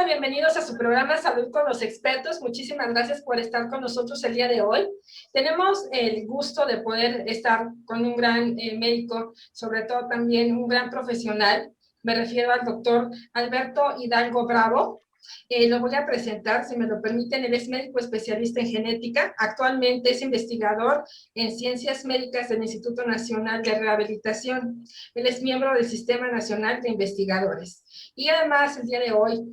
bienvenidos a su programa Salud con los Expertos. Muchísimas gracias por estar con nosotros el día de hoy. Tenemos el gusto de poder estar con un gran médico, sobre todo también un gran profesional. Me refiero al doctor Alberto Hidalgo Bravo. Lo voy a presentar, si me lo permiten. Él es médico especialista en genética. Actualmente es investigador en ciencias médicas del Instituto Nacional de Rehabilitación. Él es miembro del Sistema Nacional de Investigadores. Y además, el día de hoy,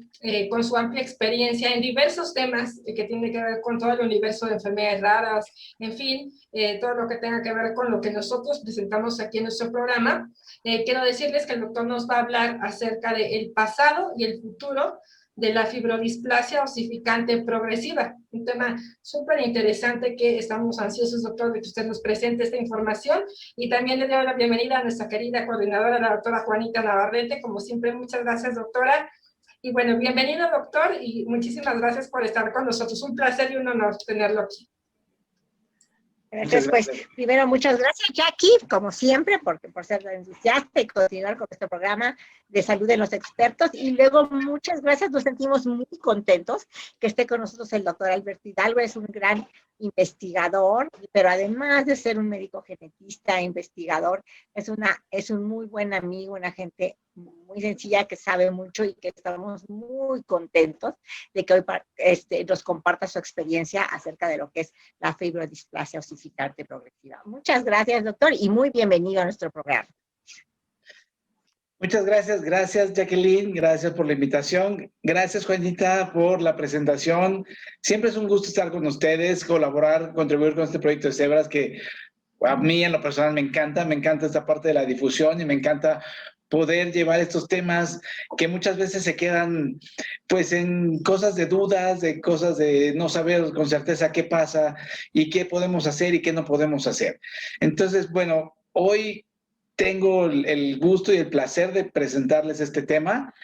con su amplia experiencia en diversos temas que tienen que ver con todo el universo de enfermedades raras, en fin, todo lo que tenga que ver con lo que nosotros presentamos aquí en nuestro programa, quiero decirles que el doctor nos va a hablar acerca del pasado y el futuro de la fibrodisplasia osificante progresiva. Un tema súper interesante que estamos ansiosos, doctor, de que usted nos presente esta información. Y también le doy la bienvenida a nuestra querida coordinadora, la doctora Juanita Navarrete. Como siempre, muchas gracias, doctora. Y bueno, bienvenido, doctor, y muchísimas gracias por estar con nosotros. Un placer y un honor tenerlo aquí. Entonces, pues, primero, muchas gracias, Jackie, como siempre, por ser entusiasta y continuar con este programa de salud de los expertos. Y luego, muchas gracias, nos sentimos muy contentos que esté con nosotros el doctor Alberto Hidalgo. Es un gran investigador, pero además de ser un médico genetista, investigador, es un muy buen amigo, una gente muy sencilla que sabe mucho y que estamos muy contentos de que hoy nos comparta su experiencia acerca de lo que es la fibrodisplasia osificante progresiva. Muchas gracias, doctor, y muy bienvenido a nuestro programa. Muchas gracias Jacqueline, gracias por la invitación, gracias Juanita por la presentación. Siempre es un gusto estar con ustedes, colaborar, contribuir con este proyecto de Cebras que a mí en lo personal me encanta esta parte de la difusión y me encanta poder llevar estos temas que muchas veces se quedan pues en cosas de dudas, de cosas de no saber con certeza qué pasa y qué podemos hacer y qué no podemos hacer. Entonces, bueno, hoy tengo el gusto y el placer de presentarles este tema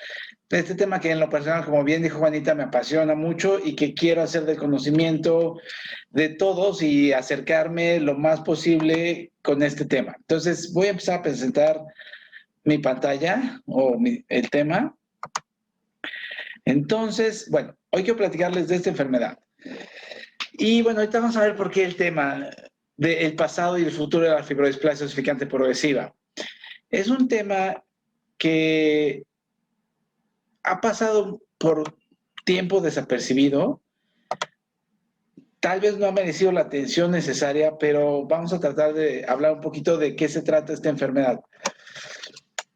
que en lo personal, como bien dijo Juanita, me apasiona mucho y que quiero hacer del conocimiento de todos y acercarme lo más posible con este tema. Entonces, voy a empezar a presentar mi pantalla o el tema. Entonces, bueno, hoy quiero platicarles de esta enfermedad. Y bueno, ahorita vamos a ver por qué el tema del pasado y el futuro de la fibrodisplasia osificante progresiva. Es un tema que ha pasado por tiempo desapercibido. Tal vez no ha merecido la atención necesaria, pero vamos a tratar de hablar un poquito de qué se trata esta enfermedad.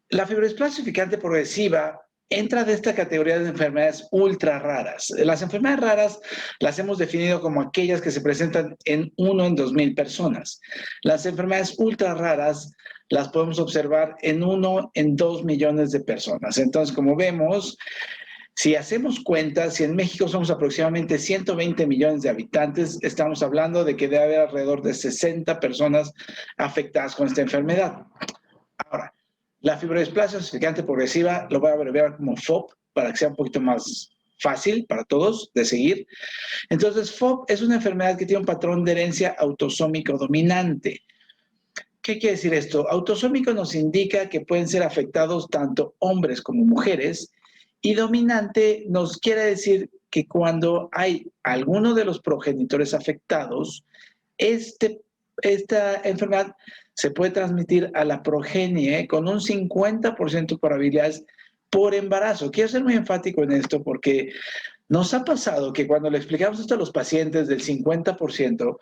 La fibrodisplasia osificante progresiva entra de esta categoría de enfermedades ultra raras. Las enfermedades raras las hemos definido como aquellas que se presentan en 1 en 2,000 personas. Las enfermedades ultra raras las podemos observar en 1 en 2 millones de personas. Entonces, como vemos, si hacemos cuentas, si en México somos aproximadamente 120 millones de habitantes, estamos hablando de que debe haber alrededor de 60 personas afectadas con esta enfermedad. Ahora, la fibrodisplasia osificante progresiva lo voy a abreviar como FOP para que sea un poquito más fácil para todos de seguir. Entonces, FOP es una enfermedad que tiene un patrón de herencia autosómico dominante. ¿Qué quiere decir esto? Autosómico nos indica que pueden ser afectados tanto hombres como mujeres, y dominante nos quiere decir que cuando hay alguno de los progenitores afectados, esta enfermedad se puede transmitir a la progenie con un 50% de probabilidades por embarazo. Quiero ser muy enfático en esto porque nos ha pasado que cuando le explicamos esto a los pacientes del 50%,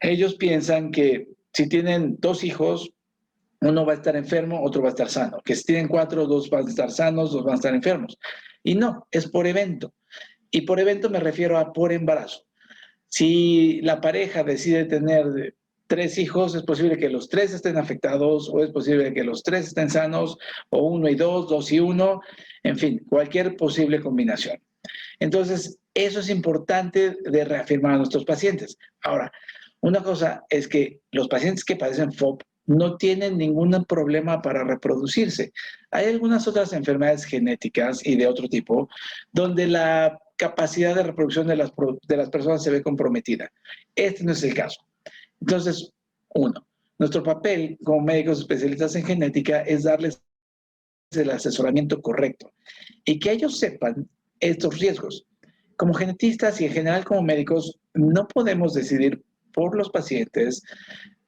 ellos piensan que si tienen 2 hijos, uno va a estar enfermo, otro va a estar sano. Que si tienen 4, 2 van a estar sanos, 2 van a estar enfermos. Y no, es por evento. Y por evento me refiero a por embarazo. Si la pareja decide tener 3 hijos, es posible que los 3 estén afectados, o es posible que los 3 estén sanos, o 1 y 2, 2 y 1, en fin, cualquier posible combinación. Entonces, eso es importante de reafirmar a nuestros pacientes. Ahora, una cosa es que los pacientes que padecen FOP no tienen ningún problema para reproducirse. Hay algunas otras enfermedades genéticas y de otro tipo donde la capacidad de reproducción de las personas se ve comprometida. Este no es el caso. Entonces, nuestro papel como médicos especialistas en genética es darles el asesoramiento correcto y que ellos sepan estos riesgos. Como genetistas y en general como médicos, no podemos decidir por los pacientes.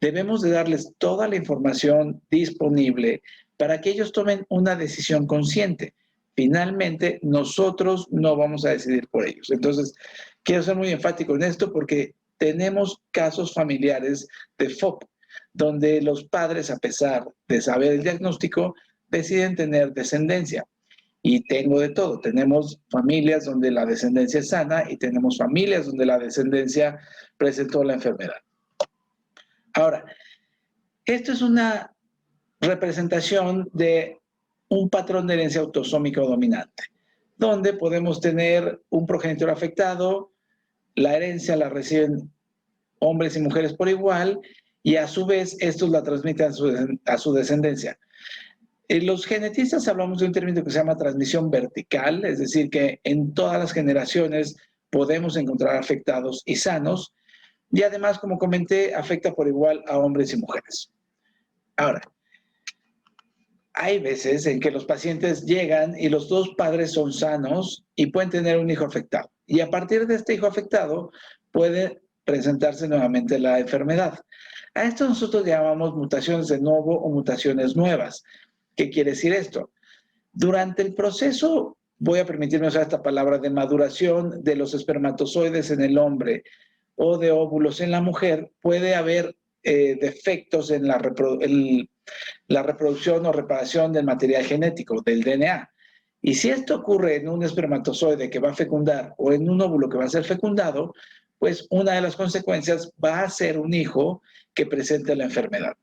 Debemos de darles toda la información disponible para que ellos tomen una decisión consciente. Finalmente, nosotros no vamos a decidir por ellos. Entonces, quiero ser muy enfático en esto porque tenemos casos familiares de FOP, donde los padres, a pesar de saber el diagnóstico, deciden tener descendencia. Y tengo de todo. Tenemos familias donde la descendencia es sana y tenemos familias donde la descendencia presentó la enfermedad. Ahora, esto es una representación de un patrón de herencia autosómico dominante, donde podemos tener un progenitor afectado, la herencia la reciben hombres y mujeres por igual, y a su vez estos la transmiten a su descendencia. Los genetistas hablamos de un término que se llama transmisión vertical, es decir, que en todas las generaciones podemos encontrar afectados y sanos, y además, como comenté, afecta por igual a hombres y mujeres. Ahora, hay veces en que los pacientes llegan y los dos padres son sanos y pueden tener un hijo afectado. Y a partir de este hijo afectado puede presentarse nuevamente la enfermedad. A esto nosotros llamamos mutaciones de novo o mutaciones nuevas. ¿Qué quiere decir esto? Durante el proceso, voy a permitirme usar esta palabra, de maduración de los espermatozoides en el hombre o de óvulos en la mujer, puede haber defectos en la reproducción o reparación del material genético, del DNA. Y si esto ocurre en un espermatozoide que va a fecundar o en un óvulo que va a ser fecundado, pues una de las consecuencias va a ser un hijo que presente la enfermedad.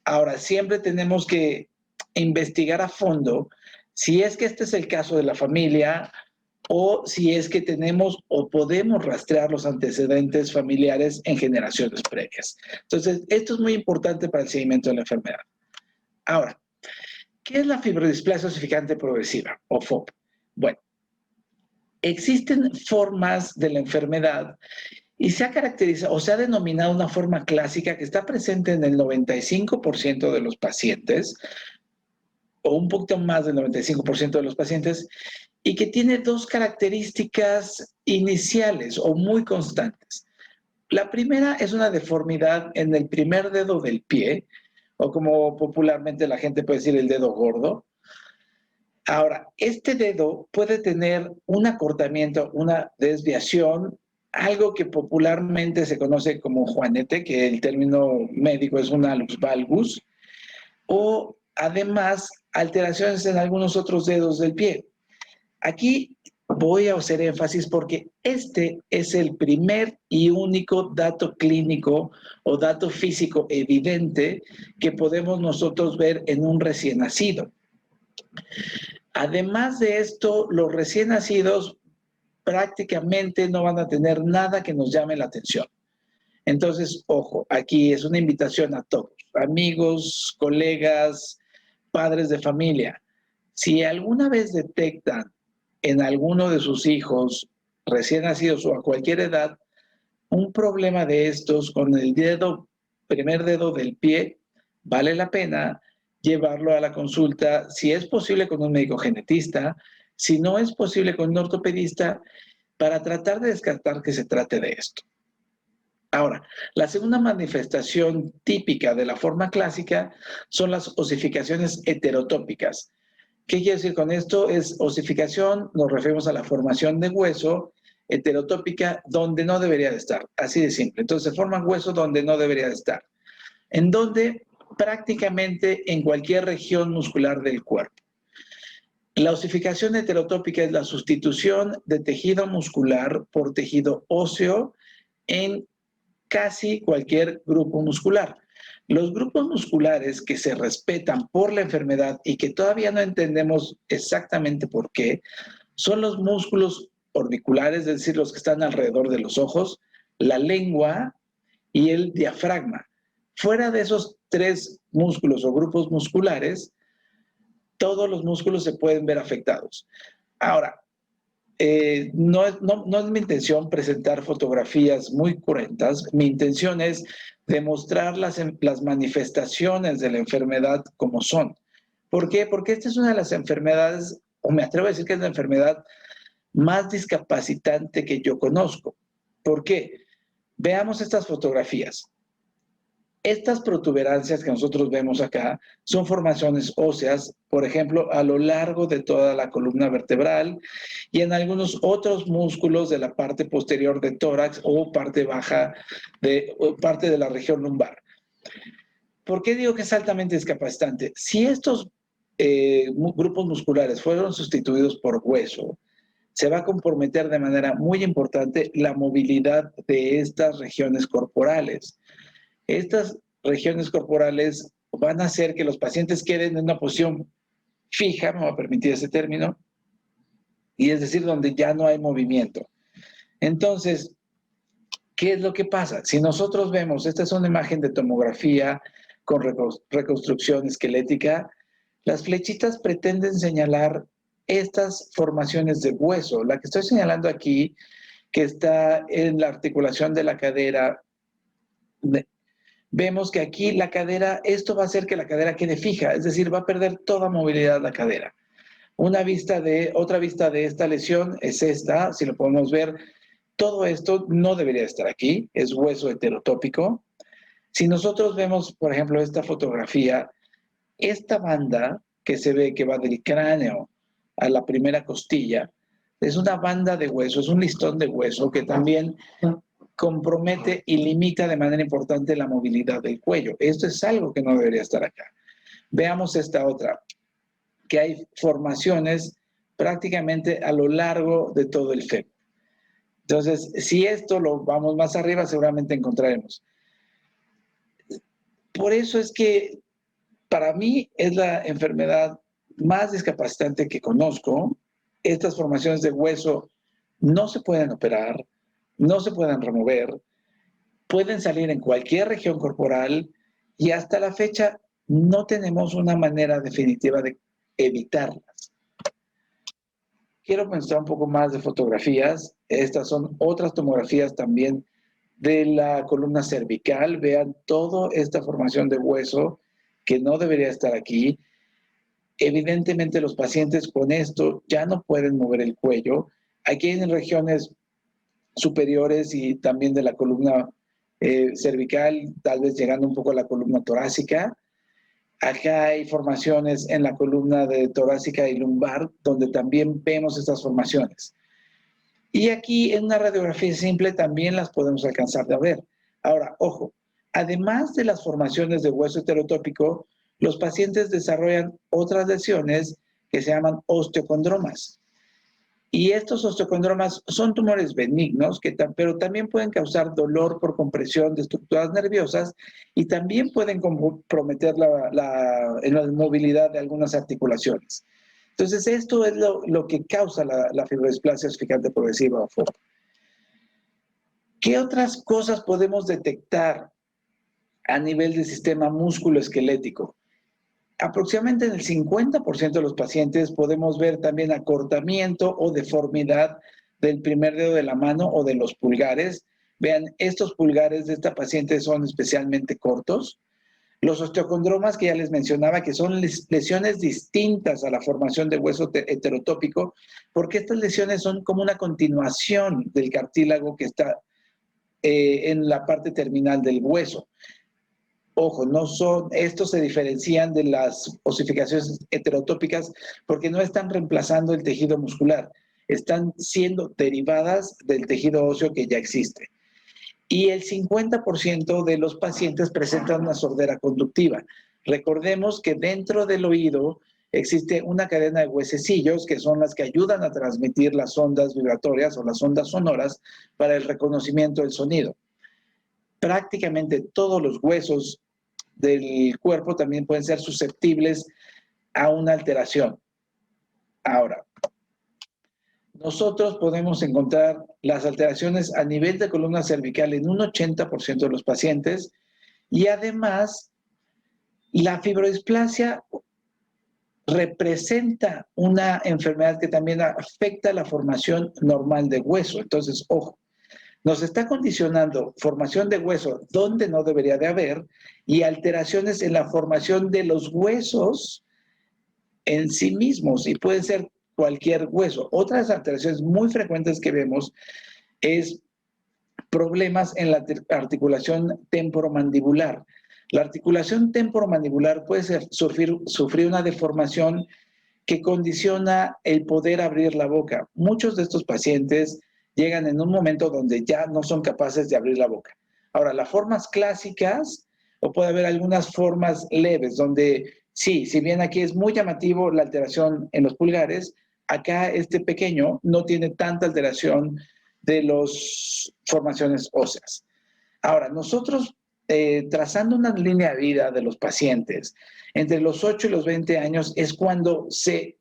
Ahora, siempre tenemos que investigar a fondo si es que este es el caso de la familia o si es que tenemos o podemos rastrear los antecedentes familiares en generaciones previas. Entonces, esto es muy importante para el seguimiento de la enfermedad. Ahora, ¿qué es la fibrodisplasia ossificante progresiva o FOP? Bueno, existen formas de la enfermedad y se ha caracterizado o se ha denominado una forma clásica que está presente en el 95% de los pacientes, o un poquito más del 95% de los pacientes, y que tiene dos características iniciales o muy constantes. La primera es una deformidad en el primer dedo del pie, o como popularmente la gente puede decir, el dedo gordo. Ahora, este dedo puede tener un acortamiento, una desviación, algo que popularmente se conoce como juanete, que el término médico es un hallux valgus, o además alteraciones en algunos otros dedos del pie. Aquí voy a hacer énfasis porque este es el primer y único dato clínico o dato físico evidente que podemos nosotros ver en un recién nacido. Además de esto, los recién nacidos prácticamente no van a tener nada que nos llame la atención. Entonces, ojo, aquí es una invitación a todos, amigos, colegas, padres de familia. Si alguna vez detectan en alguno de sus hijos recién nacidos o a cualquier edad un problema de estos con el primer dedo del pie, vale la pena llevarlo a la consulta, si es posible con un médico genetista, si no es posible con un ortopedista, para tratar de descartar que se trate de esto. Ahora, la segunda manifestación típica de la forma clásica son las osificaciones heterotópicas. ¿Qué quiere decir con esto? Es osificación, nos referimos a la formación de hueso, heterotópica, donde no debería de estar, así de simple. Entonces, se forma hueso donde no debería de estar, en donde prácticamente en cualquier región muscular del cuerpo. La osificación heterotópica es la sustitución de tejido muscular por tejido óseo en casi cualquier grupo muscular. Los grupos musculares que se respetan por la enfermedad y que todavía no entendemos exactamente por qué, son los músculos orbiculares, es decir, los que están alrededor de los ojos, la lengua y el diafragma. Fuera de esos tres músculos o grupos musculares, todos los músculos se pueden ver afectados. Ahora, no es mi intención presentar fotografías muy cruentas. Mi intención es demostrar las manifestaciones de la enfermedad como son. ¿Por qué? Porque esta es una de las enfermedades, o me atrevo a decir que es la enfermedad más discapacitante que yo conozco. ¿Por qué? Veamos estas fotografías. Estas protuberancias que nosotros vemos acá son formaciones óseas, por ejemplo, a lo largo de toda la columna vertebral y en algunos otros músculos de la parte posterior de tórax o parte baja o parte de la región lumbar. ¿Por qué digo que es altamente discapacitante? Si estos grupos musculares fueron sustituidos por hueso, se va a comprometer de manera muy importante la movilidad de estas regiones corporales. Estas regiones corporales van a hacer que los pacientes queden en una posición fija, me va a permitir ese término, y es decir, donde ya no hay movimiento. Entonces, ¿qué es lo que pasa? Si nosotros vemos, esta es una imagen de tomografía con reconstrucción esquelética, las flechitas pretenden señalar estas formaciones de hueso. La que estoy señalando aquí, que está en la articulación de la cadera, vemos que aquí la cadera, esto va a hacer que la cadera quede fija, es decir, va a perder toda movilidad la cadera. Otra vista de esta lesión es esta, si lo podemos ver, todo esto no debería estar aquí, es hueso heterotópico. Si nosotros vemos, por ejemplo, esta fotografía, esta banda que se ve que va del cráneo a la primera costilla, es una banda de hueso, es un listón de hueso que también compromete y limita de manera importante la movilidad del cuello. Esto es algo que no debería estar acá. Veamos esta otra, que hay formaciones prácticamente a lo largo de todo el fémur. Entonces, si esto lo vamos más arriba, seguramente encontraremos. Por eso es que para mí es la enfermedad más discapacitante que conozco. Estas formaciones de hueso no se pueden operar, no se pueden remover, pueden salir en cualquier región corporal y hasta la fecha no tenemos una manera definitiva de evitarlas. Quiero mostrar un poco más de fotografías. Estas son otras tomografías también de la columna cervical. Vean toda esta formación de hueso que no debería estar aquí. Evidentemente los pacientes con esto ya no pueden mover el cuello. Aquí en regiones superiores y también de la columna cervical, tal vez llegando un poco a la columna torácica. Acá hay formaciones en la columna de torácica y lumbar, donde también vemos estas formaciones. Y aquí en una radiografía simple también las podemos alcanzar a ver. Ahora, ojo, además de las formaciones de hueso heterotópico, los pacientes desarrollan otras lesiones que se llaman osteocondromas. Y estos osteocondromas son tumores benignos, pero también pueden causar dolor por compresión de estructuras nerviosas y también pueden comprometer la movilidad de algunas articulaciones. Entonces, esto es lo que causa la fibrodisplasia ossificante progresiva o FOP. ¿Qué otras cosas podemos detectar a nivel del sistema músculo-esquelético? Aproximadamente en el 50% de los pacientes podemos ver también acortamiento o deformidad del primer dedo de la mano o de los pulgares. Vean, estos pulgares de esta paciente son especialmente cortos. Los osteocondromas que ya les mencionaba, que son lesiones distintas a la formación de hueso heterotópico, porque estas lesiones son como una continuación del cartílago que está en la parte terminal del hueso. Ojo, estos se diferencian de las osificaciones heterotópicas porque no están reemplazando el tejido muscular, están siendo derivadas del tejido óseo que ya existe. Y el 50% de los pacientes presentan una sordera conductiva. Recordemos que dentro del oído existe una cadena de huesecillos que son las que ayudan a transmitir las ondas vibratorias o las ondas sonoras para el reconocimiento del sonido. Prácticamente todos los huesos del cuerpo también pueden ser susceptibles a una alteración. Ahora, nosotros podemos encontrar las alteraciones a nivel de columna cervical en un 80% de los pacientes y además la fibrodisplasia representa una enfermedad que también afecta la formación normal de hueso. Entonces, ojo, nos está condicionando formación de hueso donde no debería de haber y alteraciones en la formación de los huesos en sí mismos y pueden ser cualquier hueso. Otras alteraciones muy frecuentes que vemos es problemas en la articulación temporomandibular. La articulación temporomandibular puede sufrir una deformación que condiciona el poder abrir la boca. Muchos de estos pacientes llegan en un momento donde ya no son capaces de abrir la boca. Ahora, las formas clásicas, o puede haber algunas formas leves, donde sí, si bien aquí es muy llamativo la alteración en los pulgares, acá este pequeño no tiene tanta alteración de las formaciones óseas. Ahora, nosotros trazando una línea de vida de los pacientes, entre los 8 y los 20 años es cuando se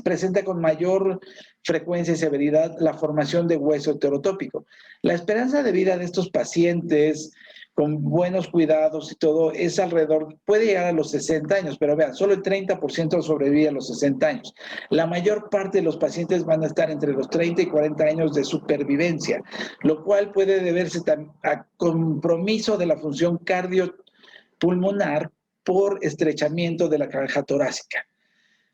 presenta con mayor frecuencia y severidad la formación de hueso heterotópico. La esperanza de vida de estos pacientes con buenos cuidados y todo es alrededor, puede llegar a los 60 años, pero vean, solo el 30% sobrevive a los 60 años. La mayor parte de los pacientes van a estar entre los 30 y 40 años de supervivencia, lo cual puede deberse a compromiso de la función cardiopulmonar por estrechamiento de la caja torácica.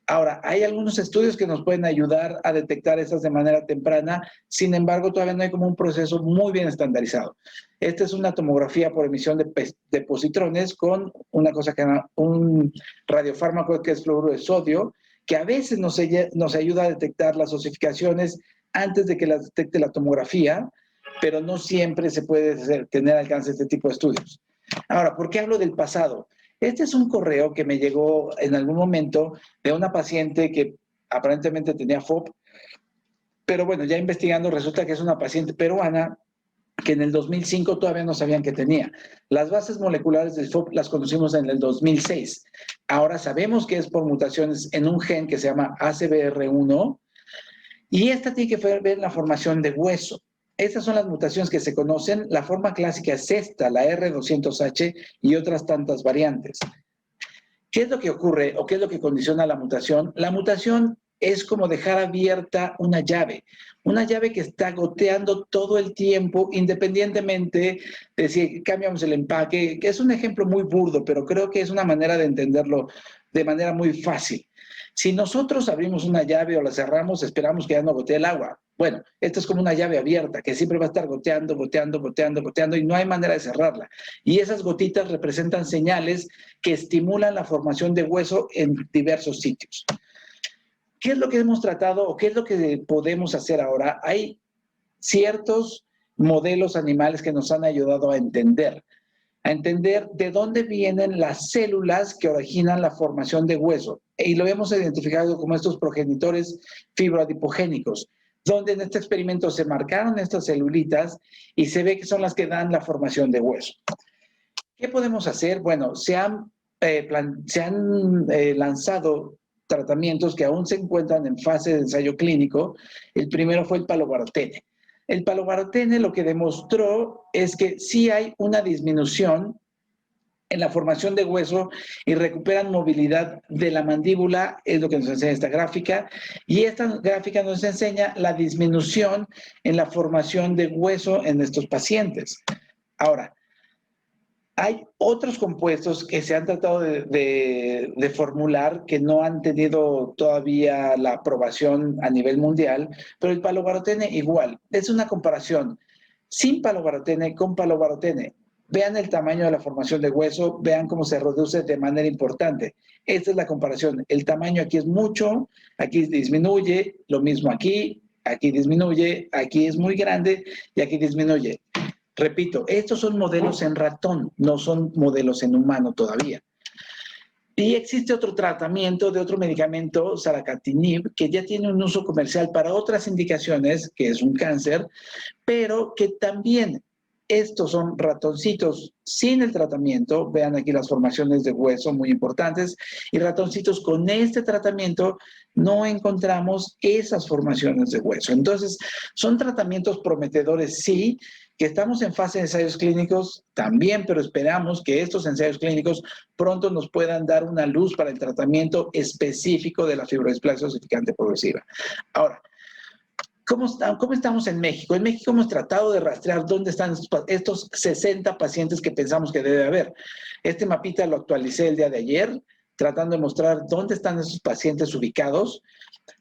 Ahora, hay algunos estudios que nos pueden ayudar a detectar esas de manera temprana, sin embargo, todavía no hay como un proceso muy bien estandarizado. Esta es una tomografía por emisión de positrones con una cosa que un radiofármaco que es fluoruro de sodio, que a veces nos ayuda a detectar las osificaciones antes de que las detecte la tomografía, pero no siempre se puede tener alcance este tipo de estudios. Ahora, ¿por qué hablo del pasado? Este es un correo que me llegó en algún momento de una paciente que aparentemente tenía FOP, pero bueno, ya investigando resulta que es una paciente peruana que en el 2005 todavía no sabían que tenía. Las bases moleculares del FOP las conocimos en el 2006. Ahora sabemos que es por mutaciones en un gen que se llama ACBR1 y esta tiene que ver la formación de hueso. Estas son las mutaciones que se conocen. La forma clásica es esta, la R200H y otras tantas variantes. ¿Qué es lo que ocurre o qué es lo que condiciona la mutación? La mutación es como dejar abierta una llave que está goteando todo el tiempo, independientemente de si cambiamos el empaque, que es un ejemplo muy burdo, pero creo que es una manera de entenderlo de manera muy fácil. Si nosotros abrimos una llave o la cerramos, esperamos que ya no gotee el agua. Bueno, esto es como una llave abierta que siempre va a estar goteando, goteando, goteando, goteando y no hay manera de cerrarla. Y esas gotitas representan señales que estimulan la formación de hueso en diversos sitios. ¿Qué es lo que hemos tratado o qué es lo que podemos hacer ahora? Hay ciertos modelos animales que nos han ayudado a entender de dónde vienen las células que originan la formación de hueso. Y lo hemos identificado como estos progenitores fibroadipogénicos, donde en este experimento se marcaron estas celulitas y se ve que son las que dan la formación de hueso. ¿Qué podemos hacer? Bueno, se han lanzado tratamientos que aún se encuentran en fase de ensayo clínico. El primero fue el palovarotene. El palovarotene lo que demostró es que sí hay una disminución en la formación de hueso y recuperan movilidad de la mandíbula, es lo que nos enseña esta gráfica, y esta gráfica nos enseña la disminución en la formación de hueso en estos pacientes. Ahora, hay otros compuestos que se han tratado de formular que no han tenido todavía la aprobación a nivel mundial, pero el palovarotene igual. Es una comparación sin palovarotene con palovarotene. Vean el tamaño de la formación de hueso, vean cómo se reduce de manera importante. Esta es la comparación. El tamaño aquí es mucho, aquí disminuye, lo mismo aquí disminuye, aquí es muy grande y aquí disminuye. Repito, estos son modelos en ratón, no son modelos en humano todavía. Y existe otro tratamiento de otro medicamento, saracatinib, que ya tiene un uso comercial para otras indicaciones, que es un cáncer, pero que también estos son ratoncitos sin el tratamiento, vean aquí las formaciones de hueso muy importantes, y ratoncitos con este tratamiento no encontramos esas formaciones de hueso. Entonces, son tratamientos prometedores, sí, que estamos en fase de ensayos clínicos también, pero esperamos que estos ensayos clínicos pronto nos puedan dar una luz para el tratamiento específico de la fibrodisplasia osificante progresiva. Ahora, ¿cómo estamos en México? En México hemos tratado de rastrear dónde están estos 60 pacientes que pensamos que debe haber. Este mapita lo actualicé el día de ayer, tratando de mostrar dónde están esos pacientes ubicados.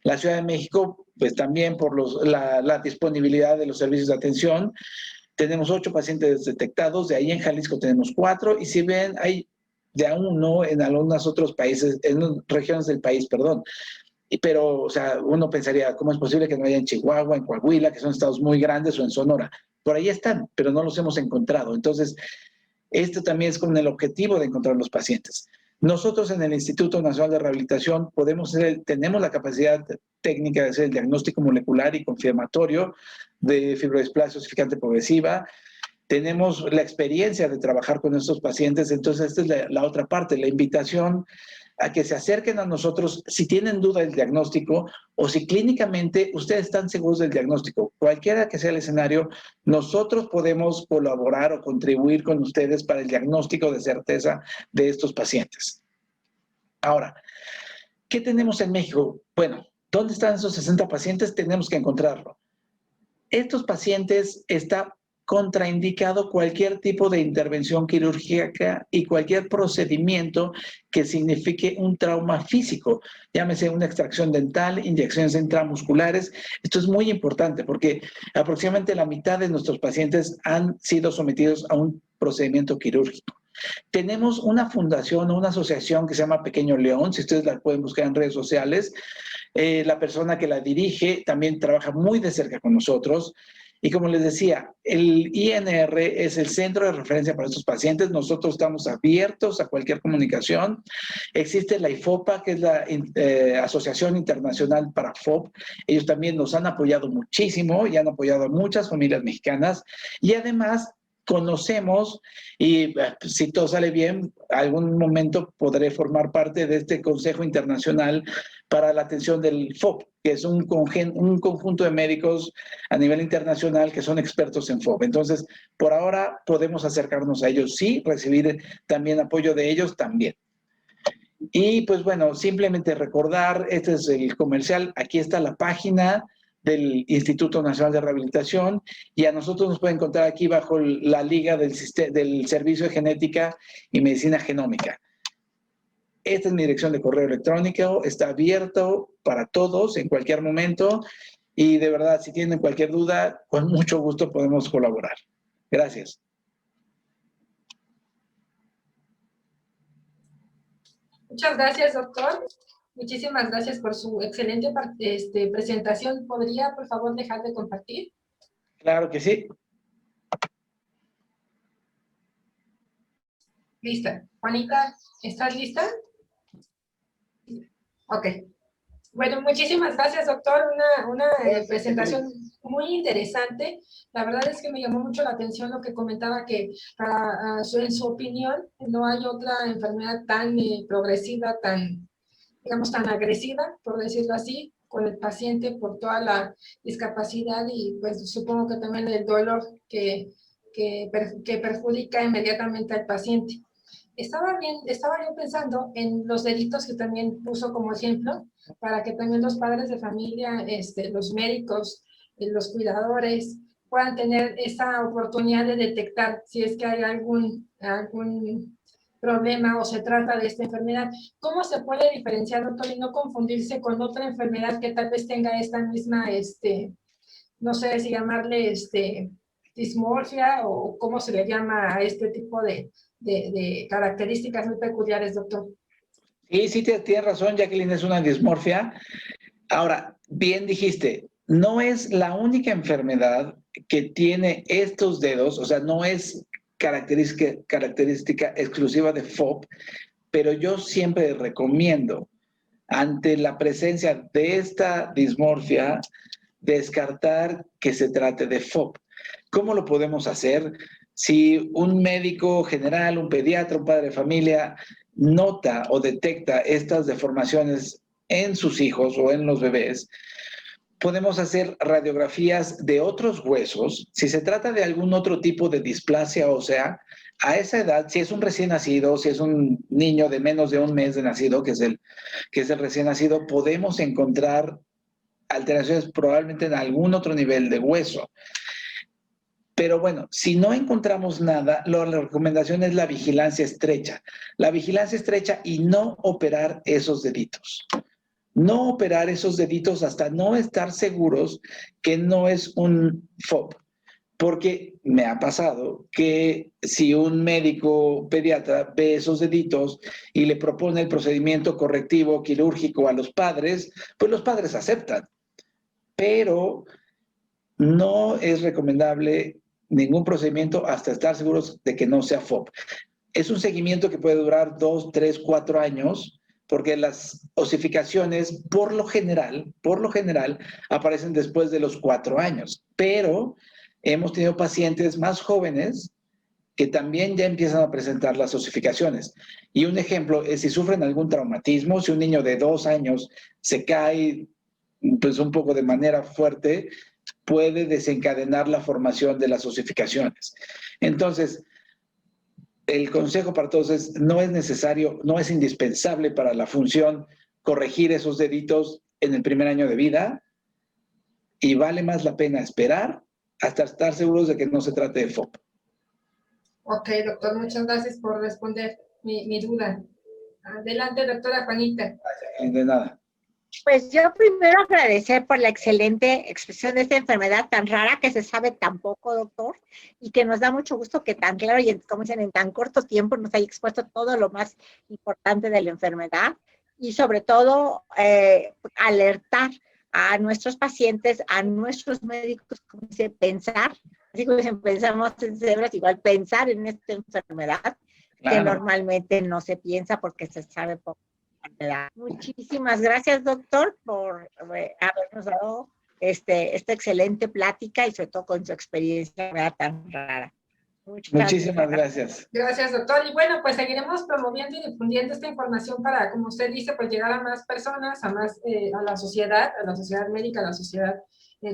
La Ciudad de México, pues también por la disponibilidad de los servicios de atención, tenemos 8 pacientes detectados, de ahí en Jalisco tenemos 4, y si ven, hay de a 1 en algunos otros países, en regiones del país, perdón. Pero, o sea, uno pensaría, ¿cómo es posible que no haya en Chihuahua, en Coahuila, que son estados muy grandes, o en Sonora? Por ahí están, pero no los hemos encontrado. Entonces, esto también es con el objetivo de encontrar los pacientes. Nosotros en el Instituto Nacional de Rehabilitación tenemos la capacidad técnica de hacer el diagnóstico molecular y confirmatorio de fibrodisplasia ossificante progresiva. Tenemos la experiencia de trabajar con estos pacientes, entonces esta es la otra parte, la invitación a que se acerquen a nosotros si tienen duda del diagnóstico o si clínicamente ustedes están seguros del diagnóstico. Cualquiera que sea el escenario, nosotros podemos colaborar o contribuir con ustedes para el diagnóstico de certeza de estos pacientes. Ahora, ¿qué tenemos en México? Bueno, ¿dónde están esos 60 pacientes? Tenemos que encontrarlo. Estos pacientes están contraindicado cualquier tipo de intervención quirúrgica y cualquier procedimiento que signifique un trauma físico, llámese una extracción dental, inyecciones intramusculares. Esto es muy importante porque aproximadamente la mitad de nuestros pacientes han sido sometidos a un procedimiento quirúrgico. Tenemos una fundación o una asociación que se llama Pequeño León, si ustedes la pueden buscar en redes sociales. La persona que la dirige también trabaja muy de cerca con nosotros. Y como les decía, el INR es el centro de referencia para estos pacientes. Nosotros estamos abiertos a cualquier comunicación. Existe la IFOPA, que es la Asociación Internacional para FOP. Ellos también nos han apoyado muchísimo y han apoyado a muchas familias mexicanas. Y además conocemos, y si todo sale bien, algún momento podré formar parte de este Consejo Internacional para la atención del FOP, que es un conjunto de médicos a nivel internacional que son expertos en FOP. Entonces, por ahora podemos acercarnos a ellos, sí, recibir también apoyo de ellos también. Y pues bueno, simplemente recordar, este es el comercial, aquí está la página del Instituto Nacional de Rehabilitación y a nosotros nos pueden encontrar aquí bajo la liga del Servicio de Genética y Medicina Genómica. Esta es mi dirección de correo electrónico, está abierto para todos en cualquier momento y de verdad, si tienen cualquier duda, con mucho gusto podemos colaborar. Gracias. Muchas gracias, doctor. Muchísimas gracias por su excelente presentación. ¿Podría, por favor, dejar de compartir? Claro que sí. Lista. Juanita, ¿estás lista? Ok. Bueno, muchísimas gracias, doctor. Una presentación muy interesante. La verdad es que me llamó mucho la atención lo que comentaba, que en su opinión no hay otra enfermedad tan progresiva, digamos, tan agresiva, por decirlo así, con el paciente por toda la discapacidad y pues supongo que también el dolor que perjudica inmediatamente al paciente. Estaba yo pensando en los delitos que también puso como ejemplo, para que también los padres de familia, los médicos, los cuidadores, puedan tener esa oportunidad de detectar si es que hay algún problema o se trata de esta enfermedad. ¿Cómo se puede diferenciar, doctor, y no confundirse con otra enfermedad que tal vez tenga esta misma, no sé si llamarle dismorfia o cómo se le llama a este tipo de características muy peculiares, doctor? Sí, tienes razón, Jacqueline, es una dismorfia. Ahora, bien dijiste, no es la única enfermedad que tiene estos dedos, o sea, no es característica exclusiva de FOP, pero yo siempre recomiendo, ante la presencia de esta dismorfia, descartar que se trate de FOP. ¿Cómo lo podemos hacer? Si un médico general, un pediatra, un padre de familia nota o detecta estas deformaciones en sus hijos o en los bebés, podemos hacer radiografías de otros huesos. Si se trata de algún otro tipo de displasia ósea, a esa edad, si es un recién nacido, si es un niño de menos de un mes de nacido, que es el recién nacido, podemos encontrar alteraciones probablemente en algún otro nivel de hueso. Pero bueno, si no encontramos nada, la recomendación es la vigilancia estrecha. La vigilancia estrecha y no operar esos deditos. no operar esos deditos hasta no estar seguros que no es un FOP. Porque me ha pasado que si un médico pediatra ve esos deditos y le propone el procedimiento correctivo quirúrgico a los padres, pues los padres aceptan. Pero no es recomendable ningún procedimiento hasta estar seguros de que no sea FOP. Es un seguimiento que puede durar 2, 3, 4 años, porque las osificaciones, por lo general, aparecen después de los 4 años. Pero hemos tenido pacientes más jóvenes que también ya empiezan a presentar las osificaciones. Y un ejemplo es si sufren algún traumatismo, si un niño de 2 años se cae pues un poco de manera fuerte, puede desencadenar la formación de las osificaciones. Entonces, el consejo para todos es, no es necesario, no es indispensable para la función corregir esos deditos en el primer año de vida, y vale más la pena esperar hasta estar seguros de que no se trate de FOP. Ok, doctor, muchas gracias por responder mi duda. Adelante, doctora Juanita. De nada. Pues yo primero agradecer por la excelente expresión de esta enfermedad tan rara que se sabe tan poco, doctor, y que nos da mucho gusto que tan claro y, como dicen, en tan corto tiempo nos haya expuesto todo lo más importante de la enfermedad y sobre todo alertar a nuestros pacientes, a nuestros médicos, como dice, pensar, así como dicen, pensamos en cebras, igual pensar en esta enfermedad que normalmente no se piensa porque se sabe poco. Muchísimas gracias, doctor, por habernos dado esta excelente plática y sobre todo con su experiencia tan rara. Muchísimas gracias. Gracias, doctor. Y bueno, pues seguiremos promoviendo y difundiendo esta información para, como usted dice, pues llegar a más personas, a la sociedad médica, a la sociedad,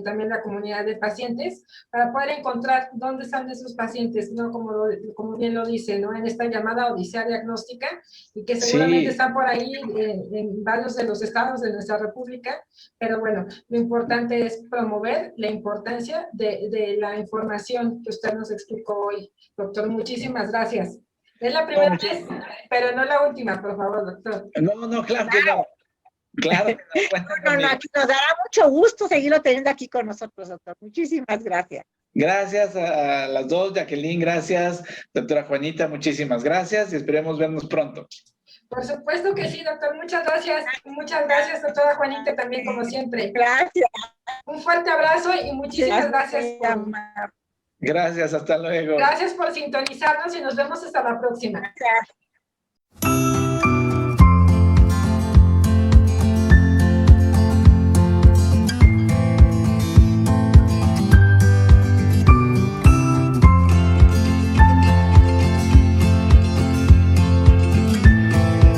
también la comunidad de pacientes, para poder encontrar dónde están esos pacientes, ¿no? Como bien lo dice, ¿no? En esta llamada odisea diagnóstica, y que seguramente están por ahí en varios de los estados de nuestra república, pero bueno, lo importante es promover la importancia de la información que usted nos explicó hoy, doctor. Muchísimas gracias. Es la primera vez, pero no la última, por favor, doctor. No, claro que no. Claro. Nos dará mucho gusto seguirlo teniendo aquí con nosotros, doctor. Muchísimas gracias. Gracias a las dos, Jacqueline, gracias. Doctora Juanita, muchísimas gracias y esperemos vernos pronto. Por supuesto que sí, doctor. Muchas gracias. Muchas gracias, doctora Juanita, también, como siempre. Gracias. Un fuerte abrazo y muchísimas gracias. Gracias, hasta luego. Gracias por sintonizarnos y nos vemos hasta la próxima. Gracias.